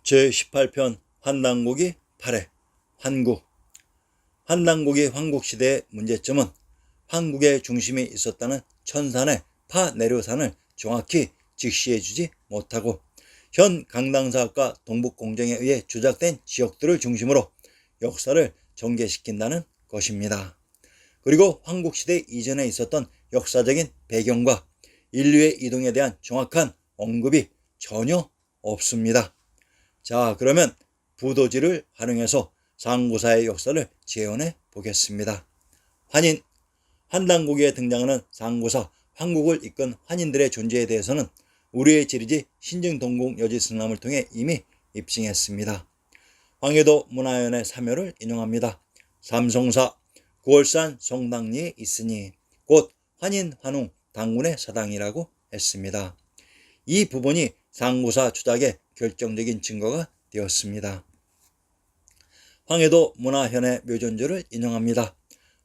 제18편 환단고기 8회 환국. 환단고기 황국시대의 문제점은 황국의 중심이 있었다는 천산의 파내류산을 정확히 직시해주지 못하고 현 강당사학과 동북공정에 의해 조작된 지역들을 중심으로 역사를 전개시킨다는 것입니다. 그리고 황국시대 이전에 있었던 역사적인 배경과 인류의 이동에 대한 정확한 언급이 전혀 없습니다. 자, 그러면 부도지를 활용해서 상고사의 역사를 재현해 보겠습니다. 환인. 환단고기에 등장하는 상고사 황국을 이끈 환인들의 존재에 대해서는 우리의 지리지 신증동국 여지승남을 통해 이미 입증했습니다. 황해도 문화연의 사묘를 인용합니다. 삼성사 구월산 성당리에 있으니 곧 환인 환웅 당군의 사당이라고 했습니다. 이 부분이 상고사 주작의 결정적인 증거가 되었습니다. 황해도 문화현의 묘전조를 인용합니다.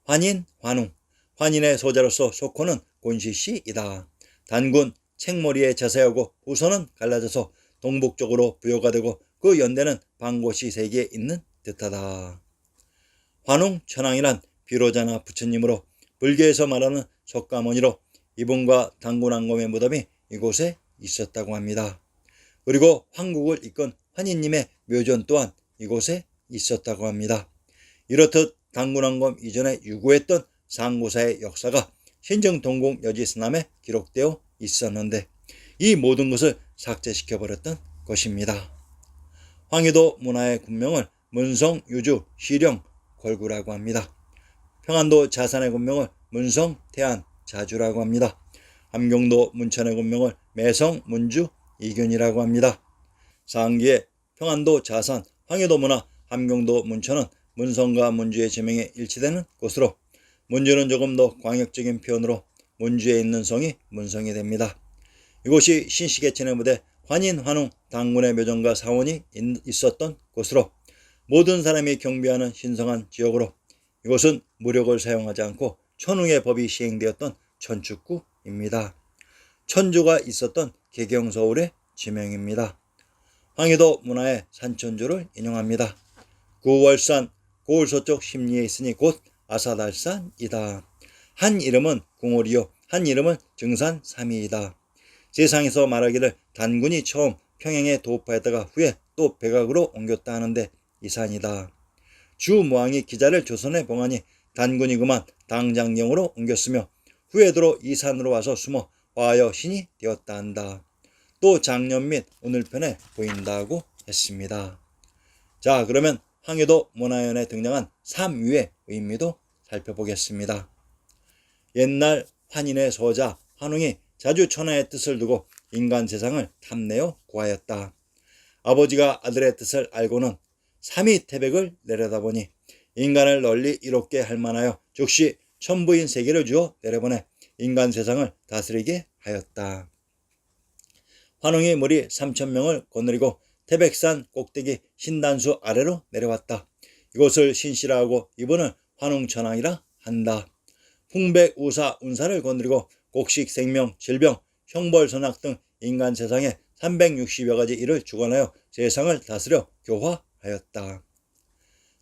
환인, 환웅. 환인의 소자로서 속호는 곤시씨이다. 단군, 책머리에 자세하고 후선은 갈라져서 동북쪽으로 부여가 되고 그 연대는 방고시 세계에 있는 듯하다. 환웅, 천황이란 비로자나 부처님으로 불교에서 말하는 석가모니로 이분과 단군왕검의 무덤이 이곳에 있었다고 합니다. 그리고 황국을 이끈 환인님의 묘전 또한 이곳에 있었다고 합니다. 이렇듯 단군왕검 이전에 유구했던 상고사의 역사가 신정동국 여지승남에 기록되어 있었는데 이 모든 것을 삭제시켜버렸던 것입니다. 황해도 문화의 군명을 문성, 유주, 시령, 걸구라고 합니다. 평안도 자산의 군명을 문성, 태안, 자주라고 합니다. 함경도 문천의 군명을 매성, 문주, 이균이라고 합니다. 상기의 평안도 자산, 황해도 문화, 함경도 문천은 문성과 문주의 지명에 일치되는 곳으로 문주는 조금 더 광역적인 표현으로 문주에 있는 성이 문성이 됩니다. 이곳이 신시개천의 무대 환인, 환웅, 당군의 묘전과 사원이 있었던 곳으로 모든 사람이 경배하는 신성한 지역으로 이곳은 무력을 사용하지 않고 천웅의 법이 시행되었던 천축구입니다. 천주가 있었던 개경서울의 지명입니다. 황해도 문화의 산천주를 인용합니다. 구월산, 고을 서쪽 심리에 있으니 곧 아사달산이다. 한 이름은 궁월이요 한 이름은 증산삼이이다. 세상에서 말하기를 단군이 처음 평양에 도읍하였다가 후에 또 백악으로 옮겼다 하는데 이 산이다. 주무왕이 기자를 조선에 봉하니 단군이 그만 당장경으로 옮겼으며 후에 들어 이 산으로 와서 숨어 화여 신이 되었다 한다. 또 작년 및 오늘편에 보인다고 했습니다. 자, 그러면 황해도 문화연에 등장한 삼위의 의미도 살펴보겠습니다. 옛날 환인의 서자 환웅이 자주 천하의 뜻을 두고 인간 세상을 탐내어 구하였다. 아버지가 아들의 뜻을 알고는 삼위태백을 내려다보니 인간을 널리 이롭게 할 만하여 즉시 천부인 세계를 주어 내려보내 인간 세상을 다스리게 하였다. 환웅이 무리 3,000명을 거느리고 태백산 꼭대기 신단수 아래로 내려왔다. 이곳을 신시라 하고 이분을 환웅천왕이라 한다. 풍백우사 운사를 거느리고 곡식, 생명, 질병, 형벌선악 등 인간 세상에 360여 가지 일을 주관하여 세상을 다스려 교화하였다.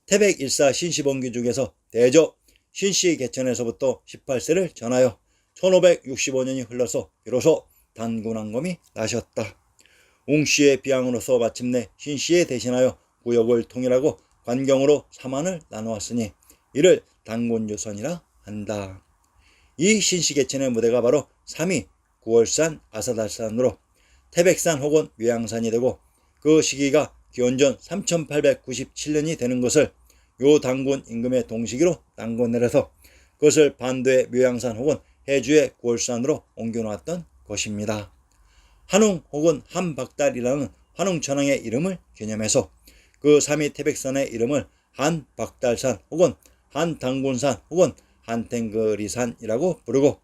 태백일사 신시본기 중에서 대조 신시개천에서부터 18세를 전하여 1565년이 흘러서 비로소 단군왕검이 나셨다. 웅씨의 비양으로서 마침내 신씨에 대신하여 구역을 통일하고 관경으로 삼안을 나누었으니 이를 단군조선이라 한다. 이 신시개천의 무대가 바로 3위 구월산 아사달산으로 태백산 혹은 외양산이 되고 그 시기가 기원전 3897년이 되는 것을 요 단군 임금의 동시기로 단군내려서 그것을 반도의 묘양산 혹은 해주의 구월산으로 옮겨놓았던 것입니다. 한웅 혹은 한박달이라는 환웅천왕의 이름을 개념해서 그 3위 태백산의 이름을 한박달산 혹은 한당군산 혹은 한탱거리산이라고 부르고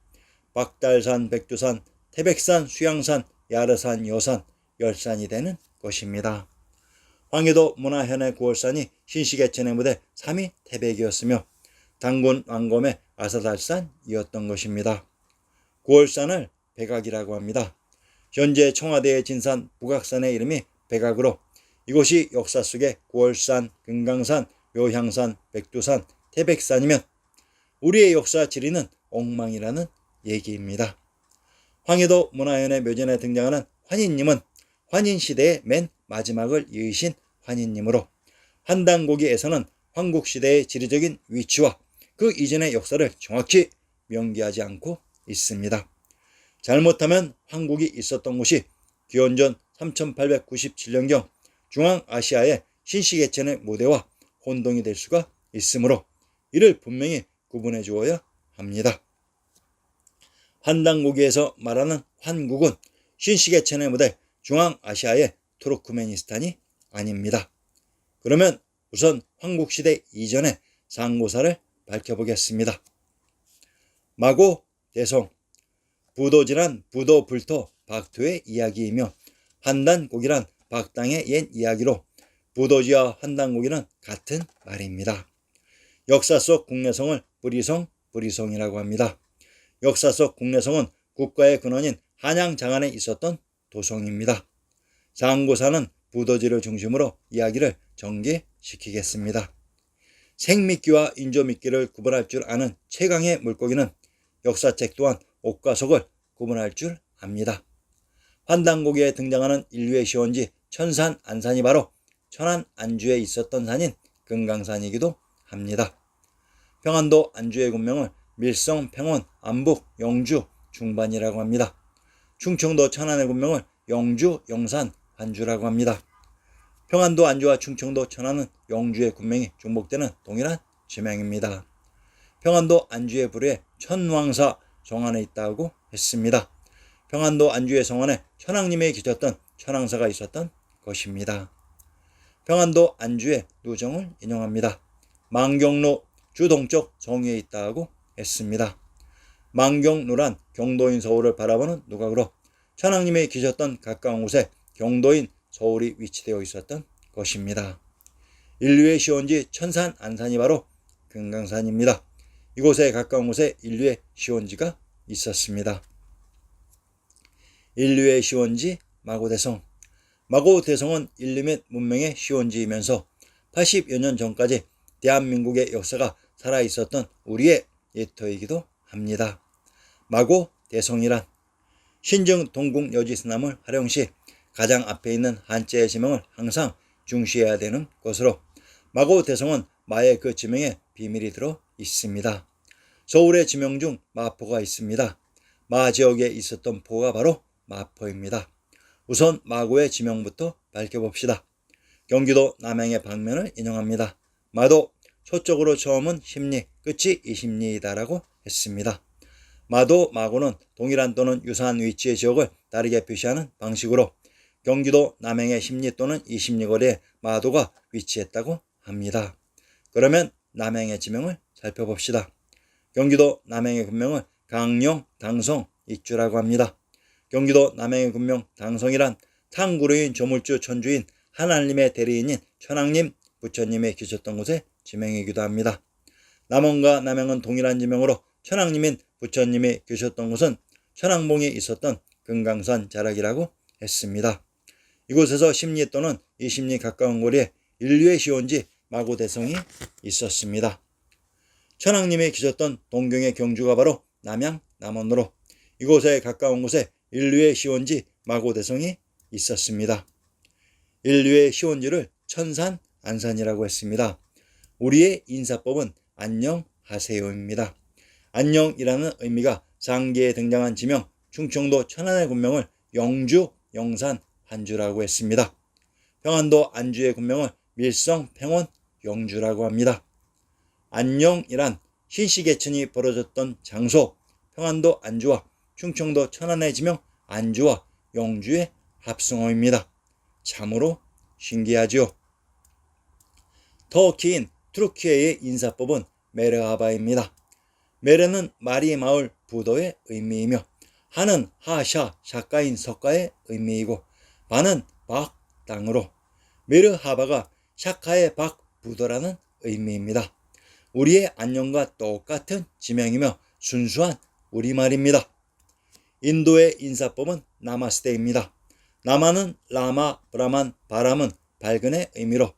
박달산, 백두산, 태백산, 수양산, 야르산, 여산, 열산이 되는 것입니다. 황해도 문화현의 구월산이 신시개천의 무대 3위 태백이었으며 단군 왕검의 아사달산이었던 것입니다. 구월산을 백악이라고 합니다. 현재 청와대의 진산 북악산의 이름이 백악으로 이곳이 역사 속에 구월산, 금강산, 묘향산, 백두산, 태백산이면 우리의 역사 지리는 엉망이라는 얘기입니다. 황해도 문화연의 묘전에 등장하는 환인님은 환인시대의 맨 마지막을 이으신 환인님으로 한단고기에서는 황국시대의 지리적인 위치와 그 이전의 역사를 정확히 명기하지 않고 있습니다. 잘못하면 황국이 있었던 곳이 기원전 3897년경 중앙아시아의 신시개천의 무대와 혼동이 될 수가 있으므로 이를 분명히 구분해 주어야 합니다. 한단고기에서 말하는 환국은 신시개천의 무대 중앙아시아의 투르크메니스탄이 아닙니다. 그러면 우선 황국시대 이전의 상고사를 밝혀보겠습니다. 마고, 대성, 부도지란 부도 불토 박토의 이야기이며 한단고기란 박당의 옛 이야기로 부도지와 한단고기는 같은 말입니다. 역사 속 국내성을 부리성, 부리성이라고 합니다. 역사 속 국내성은 국가의 근원인 한양 장안에 있었던 도성입니다. 상고사는 부도지를 중심으로 이야기를 전개시키겠습니다. 생미끼와 인조미끼를 구분할 줄 아는 최강의 물고기는 역사책 또한 옥과 속을 구분할 줄 압니다. 한단고기에 등장하는 인류의 시원지 천산 안산이 바로 천안 안주에 있었던 산인 금강산이기도 합니다. 평안도 안주의 군명을 밀성, 평원, 안북, 영주, 중반이라고 합니다. 충청도 천안의 군명을 영주, 영산, 환주라고 합니다. 평안도 안주와 충청도 천안은 영주의 군명이 중복되는 동일한 지명입니다. 평안도 안주의 부류에 천왕사 정안에 있다고 했습니다. 평안도 안주의 성안에 천왕님이 계셨던 천왕사가 있었던 것입니다. 평안도 안주의 누정을 인용합니다. 망경루 주동쪽 정위에 있다고 했습니다. 망경루란 경도인 서울을 바라보는 누각으로 천왕님이 계셨던 가까운 곳에 경도인 서울이 위치되어 있었던 것입니다. 인류의 시원지 천산 안산이 바로 금강산입니다. 이곳에 가까운 곳에 인류의 시원지가 있었습니다. 인류의 시원지 마고대성. 마고대성은 인류 및 문명의 시원지이면서 80여 년 전까지 대한민국의 역사가 살아있었던 우리의 예터이기도 합니다. 마고대성이란 신정 동국 여지스남을 활용 시 가장 앞에 있는 한자의 지명을 항상 중시해야 되는 것으로 마고대성은 마의 그 지명에 비밀이 들어 있습니다. 서울의 지명 중 마포가 있습니다. 마 지역에 있었던 포가 바로 마포입니다. 우선 마고의 지명부터 밝혀봅시다. 경기도 남양의 방면을 인용합니다. 마도 서쪽으로 처음은 십리, 끝이 20리이다라고 했습니다. 마도, 마고는 동일한 또는 유사한 위치의 지역을 다르게 표시하는 방식으로 경기도 남양의 10리 또는 20리 거리에 마도가 위치했다고 합니다. 그러면 남양의 지명을 살펴봅시다. 경기도 남양의 군명을 강령, 당성, 익주라고 합니다. 경기도 남양의 군명 당성이란 탕구루인 조물주 천주인 하나님의 대리인인 천왕님, 부처님이 계셨던 곳의 지명이기도 합니다. 남원과 남양은 동일한 지명으로 천왕님인 부처님이 계셨던 곳은 천왕봉이 있었던 금강산 자락이라고 했습니다. 이곳에서 10리 또는 20리 가까운 거리에 인류의 시원지 마고대성이 있었습니다. 천왕님이 계셨던 동경의 경주가 바로 남양, 남원으로 이곳에 가까운 곳에 인류의 시원지 마고대성이 있었습니다. 인류의 시원지를 천산, 안산이라고 했습니다. 우리의 인사법은 안녕하세요입니다. 안녕이라는 의미가 상기에 등장한 지명 충청도 천안의 군명을 영주, 영산, 환주라고 했습니다. 평안도 안주의 군명을 밀성, 평원, 영주라고 합니다. 안녕이란 신시개천이 벌어졌던 장소 평안도 안주와 충청도 천안의 지명 안주와 영주의 합성어입니다. 참으로 신기하지요. 터키인 투르키예의 인사법은 메르하바입니다. 메르는 마리 마을 부도의 의미이며 하는 하샤 샤가인 석가의 의미이고 바는 박 땅으로 메르하바가 샤카의 박 부도라는 의미입니다. 우리의 안녕과 똑같은 지명이며 순수한 우리말입니다. 인도의 인사법은 나마스테입니다. 나마는 라마, 브라만, 바람은 밝은의 의미로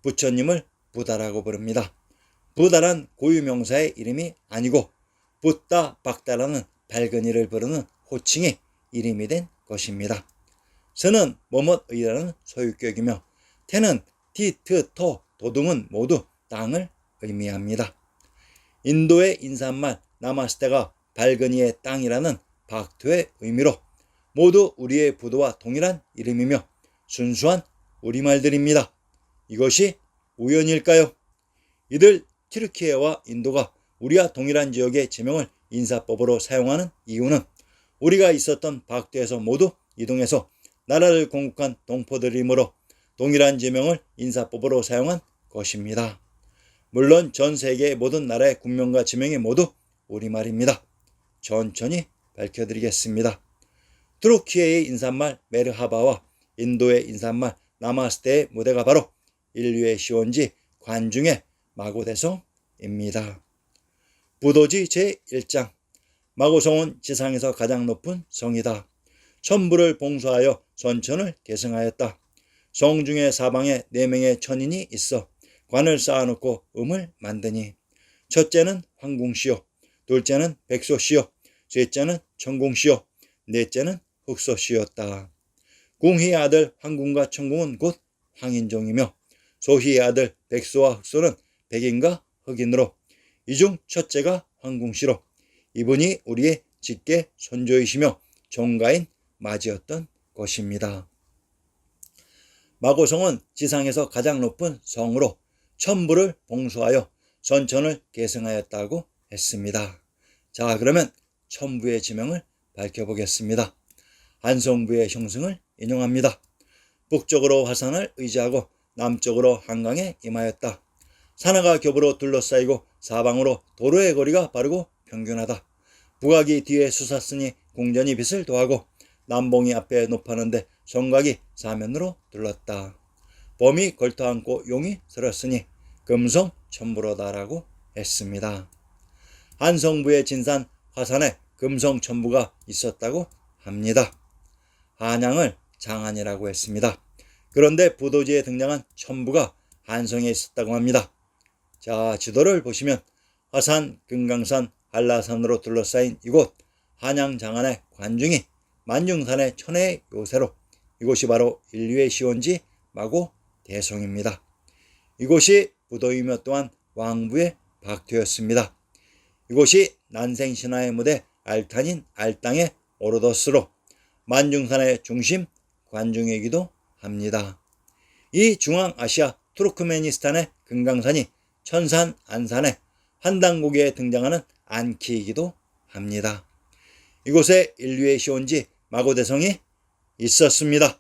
부처님을 부다라고 부릅니다. 부다란 고유명사의 이름이 아니고 붓다 박다라는 밝은이를 부르는 호칭이 이름이 된 것입니다. 스는 뭐뭇의라는 소유격이며 태는 티, 트, 토, 도등은 모두 땅을 의미합니다. 인도의 인사말 나마스테가 밝은이의 땅이라는 박토의 의미로 모두 우리의 부도와 동일한 이름이며 순수한 우리말들입니다. 이것이 우연일까요? 이들 튀르키예와 인도가 우리와 동일한 지역의 지명을 인사법으로 사용하는 이유는 우리가 있었던 박도에서 모두 이동해서 나라를 건국한 동포들이므로 동일한 지명을 인사법으로 사용한 것입니다. 물론 전 세계의 모든 나라의 국명과 지명이 모두 우리말입니다. 천천히 밝혀드리겠습니다. 투르키예의 인사말 메르하바와 인도의 인사말 나마스테의 무대가 바로 인류의 시원지 관중의 마고대성입니다. 부도지 제1장 마고성은 지상에서 가장 높은 성이다. 천부를 봉수하여 선천을 계승하였다. 성 중에 사방에 4명의 천인이 있어 관을 쌓아놓고 음을 만드니 첫째는 황궁시요, 둘째는 백소시요, 셋째는 천궁시요, 넷째는 흑소시였다. 궁희의 아들 황궁과 천궁은 곧 황인종이며 소희의 아들 백소와 흑소는 백인과 흑인으로 이 중 첫째가 황궁시로 이분이 우리의 직계 손조이시며 종가인 맞이었던 것입니다. 마고성은 지상에서 가장 높은 성으로 천부를 봉수하여 선천을 계승하였다고 했습니다. 자, 그러면 천부의 지명을 밝혀보겠습니다. 한성부의 형승을 인용합니다. 북쪽으로 화산을 의지하고 남쪽으로 한강에 임하였다. 산하가 겹으로 둘러싸이고 사방으로 도로의 거리가 바르고 평균하다. 북악이 뒤에 솟았으니 궁전이 빛을 도하고 남봉이 앞에 높았는데 성곽이 사면으로 둘렀다. 범이 걸터앉고 용이 설었으니 금성 천부로다라고 했습니다. 한성부의 진산 화산에 금성 천부가 있었다고 합니다. 한양을 장안이라고 했습니다. 그런데 부도지에 등장한 천부가 한성에 있었다고 합니다. 자, 지도를 보시면 화산, 금강산, 한라산으로 둘러싸인 이곳 한양 장안의 관중이 만중산의 천혜의 요새로 이곳이 바로 인류의 시원지 마고 대성입니다. 이곳이 부도이며 또한 왕부의 박토였습니다. 이곳이 난생신화의 무대 알탄인 알땅의 오르도스로 만중산의 중심 관중이기도 합니다. 이 중앙아시아 투르크메니스탄의 금강산이 천산 안산의 한단고개에 등장하는 안키이기도 합니다. 이곳에 인류의 시원지 마고대성이 있었습니다.